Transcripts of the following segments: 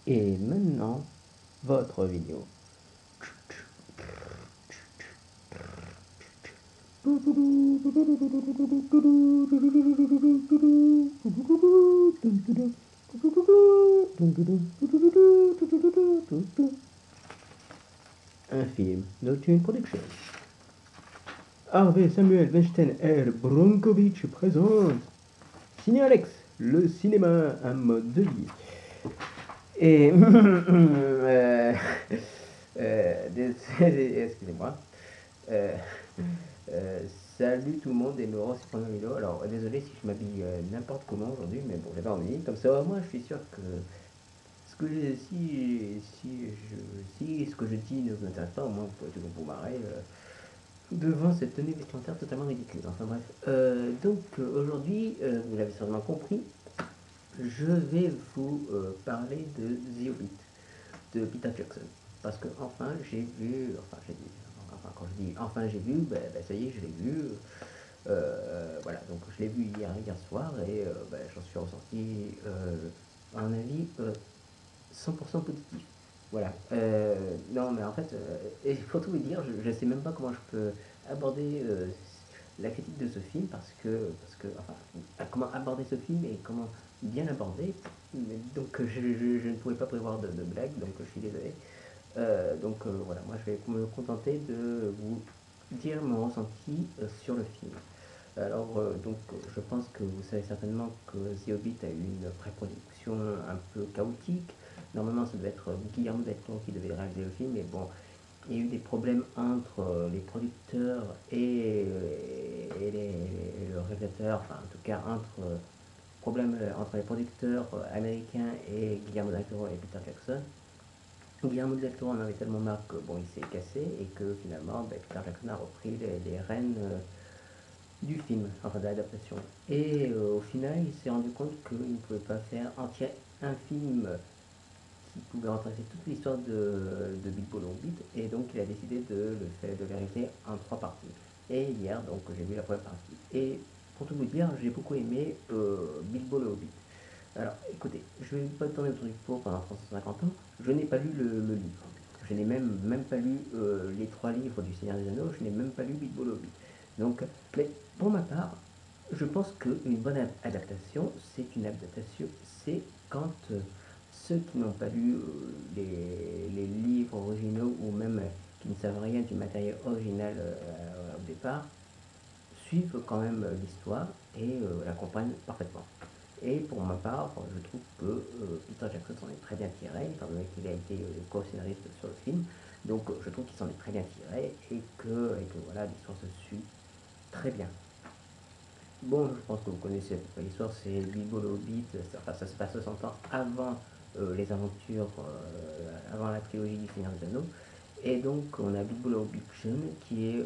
Et maintenant, votre vidéo. Un film de Tune Production. Harvey Samuel Weinstein R. Bronkovich présente Ciné Alex, le cinéma, un mode de vie. Et excusez-moi. Euh, euh, Salut tout le monde et me remercie pour la vidéo. Alors désolé si je m'habille n'importe comment aujourd'hui, mais bon j'avais envie. Comme ça moi je suis sûr que si ce que je dis ne vous intéresse pas, au moins vous pouvez toujours vous marrer devant cette tenue vestimentaire totalement ridicule. Enfin bref. Aujourd'hui, vous l'avez certainement compris, je vais vous parler de The Hobbit de Peter Jackson. Parce que enfin j'ai vu, quand je dis enfin j'ai vu, ça y est, je l'ai vu. Voilà, donc je l'ai vu hier soir et j'en suis ressorti un avis 100% positif. Voilà. Non, mais en fait, et pour tout vous dire, je ne sais même pas comment je peux aborder la critique de ce film enfin, comment aborder ce film et comment bien l'aborder. Donc, je ne pouvais pas prévoir de blague, donc je suis désolé. Voilà, moi je vais me contenter de vous dire mon ressenti sur le film. Alors, je pense que vous savez certainement que The Hobbit a eu une pré-production un peu chaotique. Normalement, ça devait être Guillermo del Toro qui devait réaliser le film, mais bon, il y a eu des problèmes entre les producteurs et le réalisateur, enfin, en tout cas, problèmes entre les producteurs américains et Guillermo del Toro et Peter Jackson. Guillermo del Toro en avait tellement marre que bon, il s'est cassé et que finalement, Peter Jackson a repris les rênes du film, enfin de l'adaptation. Et au final, il s'est rendu compte qu'il ne pouvait pas faire un film qui pouvait retracer toute l'histoire de Bilbo le Hobbit, et donc il a décidé de le réaliser en trois parties. Et hier, donc j'ai vu la première partie. Et pour tout vous dire, j'ai beaucoup aimé Bilbo le Hobbit. Alors écoutez, je ne vais pas tourner autour du pot pendant 350 ans, je n'ai pas lu le livre. Je n'ai même pas lu les trois livres du Seigneur des Anneaux, je n'ai même pas lu Bilbo le Hobbit. Donc, mais pour ma part, je pense qu'une bonne adaptation, c'est quand ceux qui n'ont pas lu les livres originaux ou même qui ne savent rien du matériel original au départ, suivent quand même l'histoire et la comprennent parfaitement. Et pour ma part, je trouve que Peter Jackson s'en est très bien tiré, étant donné qu'il a été co-scénariste sur le film. Donc je trouve qu'il s'en est très bien tiré et que voilà, l'histoire se suit très bien. Bon, je pense que vous connaissez l'histoire, c'est Bilbo le Hobbit, ça se passe 60 ans avant les aventures, avant la trilogie du Seigneur des Anneaux. Et donc, on a Bilbo le Hobbit jeune qui est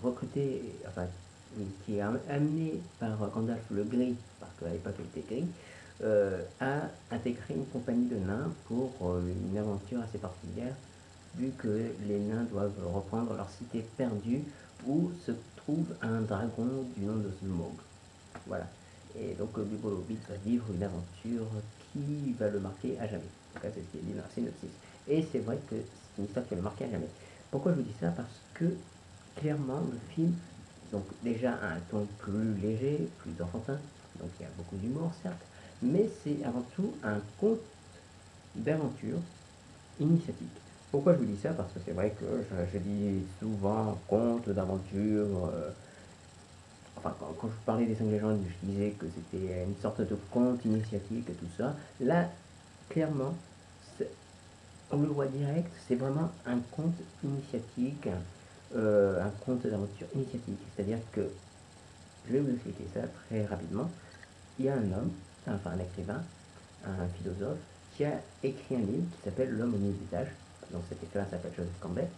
recruté, enfin, qui est amené par Gandalf le Gris, parce qu'à l'époque il était gris, à intégrer une compagnie de nains pour une aventure assez particulière, vu que les nains doivent reprendre leur cité perdue où se trouve un dragon du nom de Smaug. Voilà. Et donc Bilbo le Hobbit va vivre une aventure qui va le marquer à jamais. En tout cas, c'est ce qui est dit dans la synopsis. Et c'est vrai que c'est une histoire qui va le marquer à jamais. Pourquoi je vous dis ça? Parce que clairement, le film, donc déjà a un ton plus léger, plus enfantin, donc il y a beaucoup d'humour certes, mais c'est avant tout un conte d'aventure initiatique. Pourquoi je vous dis ça? Parce que c'est vrai que je dis souvent conte d'aventure. Enfin, quand je parlais des 5 légendes, je disais que c'était une sorte de conte initiatique et tout ça. Là, clairement, on le voit direct, c'est vraiment un conte initiatique, un conte d'aventure initiatique. C'est-à-dire que, je vais vous expliquer ça très rapidement. Il y a un homme, enfin un écrivain, un philosophe, qui a écrit un livre qui s'appelle L'homme au milieu des âges. Donc cet écrivain s'appelle Joseph Campbell.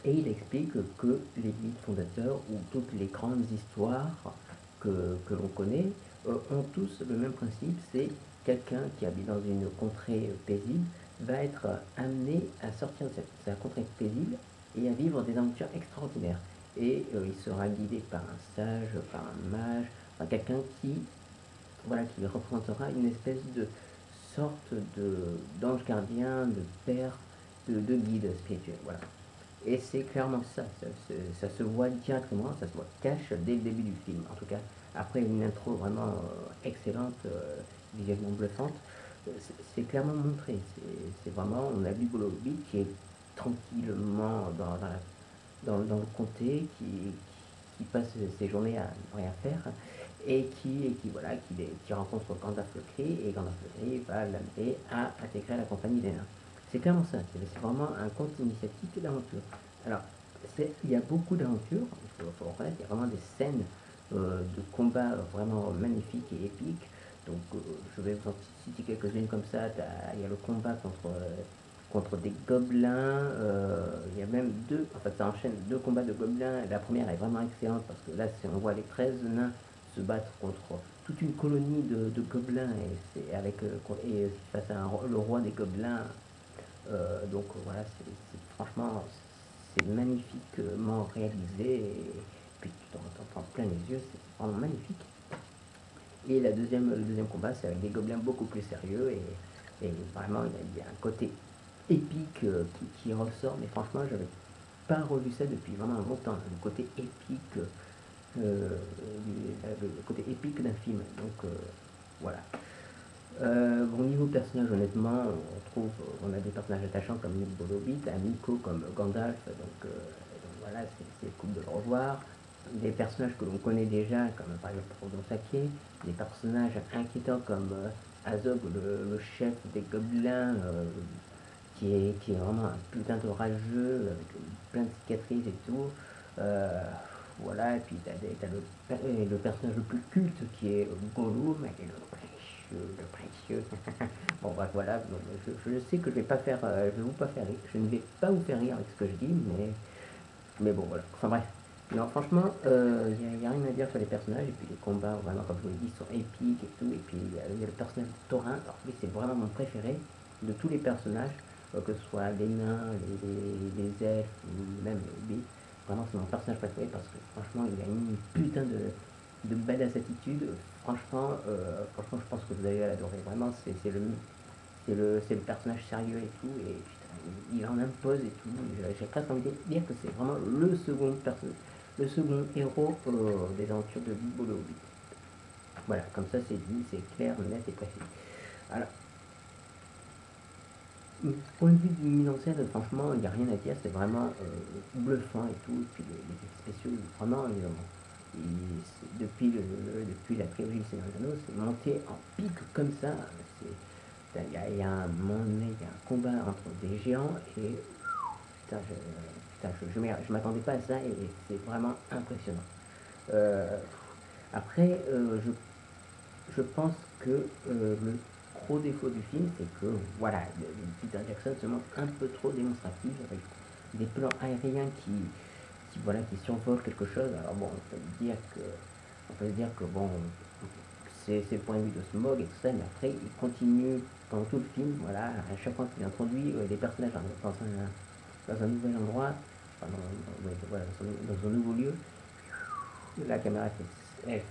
Et il explique que les mythes fondateurs ou toutes les grandes histoires que l'on connaît ont tous le même principe, c'est quelqu'un qui habite dans une contrée paisible va être amené à sortir de sa contrée paisible et à vivre des aventures extraordinaires. Et il sera guidé par un sage, par un mage, par quelqu'un qui, voilà, qui représentera une espèce de sorte d'ange gardien, de père, de guide spirituel, voilà. Et c'est clairement ça, ça se voit directement, ça se voit cache dès le début du film, en tout cas. Après une intro vraiment excellente, visuellement bluffante, c'est clairement montré. C'est vraiment, on a Bilbo le Hobbit qui est tranquillement dans le comté, qui passe ses journées à ne rien faire, et voilà, qui rencontre Gandalf le Grey, et Gandalf le Grey va l'amener à intégrer la compagnie des nains. C'est clairement ça, c'est vraiment un conte initiatique d'aventure. Alors, il y a beaucoup d'aventures, faut le reconnaître, il y a vraiment des scènes de combat vraiment magnifiques et épiques. Donc, je vais vous en citer quelques-unes comme ça. Il y a le combat contre des gobelins. Il y a même deux, en fait, ça enchaîne deux combats de gobelins. La première est vraiment excellente parce que là, on voit les 13 nains se battre contre toute une colonie de gobelins et face à le roi des gobelins. Donc voilà, franchement, c'est magnifiquement réalisé et puis tu t'en plein les yeux, c'est vraiment magnifique. Et le deuxième combat, c'est avec des gobelins beaucoup plus sérieux et vraiment il y a un côté épique qui ressort, mais franchement, j'avais pas revu ça depuis vraiment longtemps, le côté épique, le côté épique d'un film. Donc voilà. Bon, niveau personnage, honnêtement, on a des personnages attachants comme Bilbo le Hobbit, un Nico comme Gandalf, donc voilà, c'est cool de le revoir. Des personnages que l'on connaît déjà, comme par exemple Frodon Sake, des personnages inquiétants comme Azog, le chef des gobelins, qui est vraiment un putain de rageux, avec plein de cicatrices et tout. Voilà, et puis le personnage le plus culte qui est Gollum, et le précieux. Bon, bref, voilà, je sais que je vais pas faire, je vais vous pas faire rire, je ne vais pas vous faire rire avec ce que je dis, mais bon, voilà. Enfin bref. Non, franchement, y a rien à dire sur les personnages, et puis les combats, vraiment, comme je vous l'ai dit, sont épiques et tout, et puis il y a le personnage de Thorin, alors lui, c'est vraiment mon préféré de tous les personnages, que ce soit les nains, les elfes, ou même les hobbits. Vraiment, c'est mon personnage préféré parce que franchement, il a une putain de badass attitude. Franchement, je pense que vous allez l'adorer. Vraiment, c'est le personnage sérieux et tout, et putain, il en impose et tout. J'ai presque envie de dire que c'est vraiment le second héros des aventures de Bilbo le Hobbit. Voilà, comme ça c'est dit, c'est clair, net et précis. Alors, point de vue de mise en scène, franchement, il n'y a rien à dire, c'est vraiment bluffant et tout. Et puis les effets spéciaux, vraiment, depuis la trilogie Seigneur des Anneaux, c'est monté en pic comme ça. Il y a un moment donné, il y a un combat entre des géants et putain, je m'attendais pas à ça et c'est vraiment impressionnant. Euh, Après, je pense que le gros défaut du film, c'est que voilà, Peter Jackson se montre un peu trop démonstratif avec des plans aériens qui survolent quelque chose. Alors bon, on peut se dire que bon, c'est le point de vue de Smog et tout ça, mais après il continue pendant tout le film, voilà, à chaque fois qu'il introduit des personnages dans un nouvel endroit, enfin, ouais, voilà, dans un nouveau lieu, la caméra elle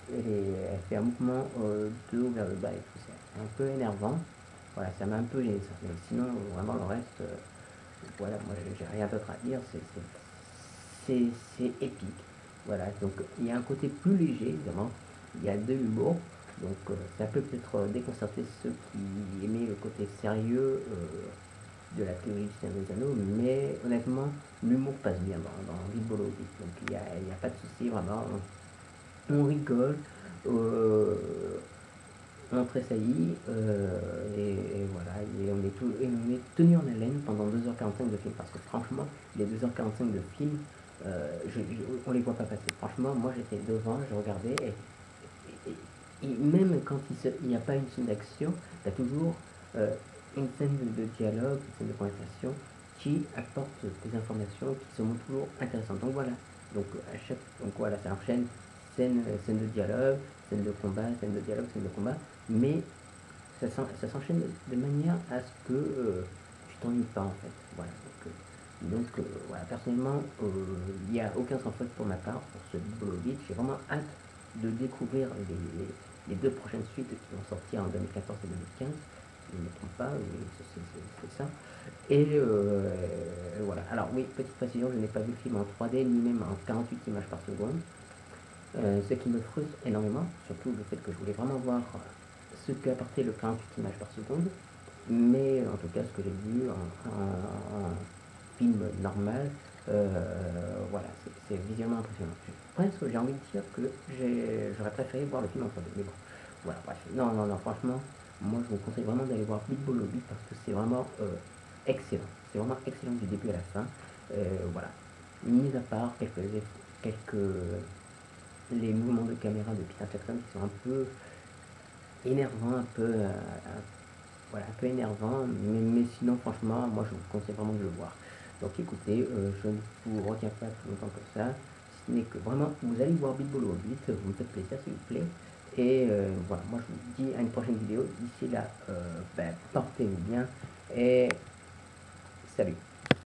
fait un mouvement de haut vers le bas et tout ça. C'est un peu énervant. Voilà, ça m'a un peu gêné ça. Mais sinon, vraiment, le reste, voilà, moi j'ai rien d'autre à dire. C'est épique. Voilà, donc il y a un côté plus léger, évidemment. Il y a de l'humour. Donc ça peut peut-être déconcerter ceux qui aimaient le côté sérieux de la théorie du Seigneur des Anneaux, mais honnêtement, l'humour passe bien dans Bilbo le Hobbit. Donc il y a pas de souci, vraiment on rigole, on tressaillit, et voilà, on est tenu en haleine pendant 2h45 de film, parce que franchement, les 2h45 de film, on les voit pas passer. Franchement, moi j'étais devant, je regardais, et même quand il n'y a pas une scène d'action, tu as toujours une scène de dialogue, une scène de conversation qui apporte des informations qui sont toujours intéressantes. Donc voilà, donc voilà, ça enchaîne scène de dialogue, scène de combat, scène de dialogue, scène de combat, mais ça s'enchaîne de manière à ce que tu t'ennuies pas en fait. Voilà, voilà, personnellement, il n'y a aucun sans faute pour ma part pour ce Bilbo Hobbit. J'ai vraiment hâte de découvrir les deux prochaines suites qui vont sortir en 2014 et 2015. si je ne me trompe pas, oui, c'est ça. Et voilà. Alors oui, petite précision, je n'ai pas vu le film en 3D ni même en 48 images par seconde. Ce qui me frustre énormément, surtout le fait que je voulais vraiment voir ce qu'apportait le 48 images par seconde. Mais en tout cas, ce que j'ai vu en film normal, voilà, c'est visuellement impressionnant. Presque, j'ai envie de dire que j'aurais préféré voir le film en 3D. Mais bon, voilà, bref. Non, non, non, franchement, moi je vous conseille vraiment d'aller voir Big Bolo Beat parce que c'est vraiment excellent. C'est vraiment excellent du début à la fin. Voilà. Mis à part quelques les mouvements de caméra de Peter Jackson qui sont un peu énervants, voilà, un peu énervants, mais sinon franchement, moi je vous conseille vraiment de le voir. Donc écoutez, je ne vous retiens pas plus longtemps que ça, si ce n'est que vraiment vous allez voir Bilbolo 8, vous me faites plaisir s'il vous plaît. Et voilà, moi je vous dis à une prochaine vidéo. D'ici là, ben, portez-vous bien et salut.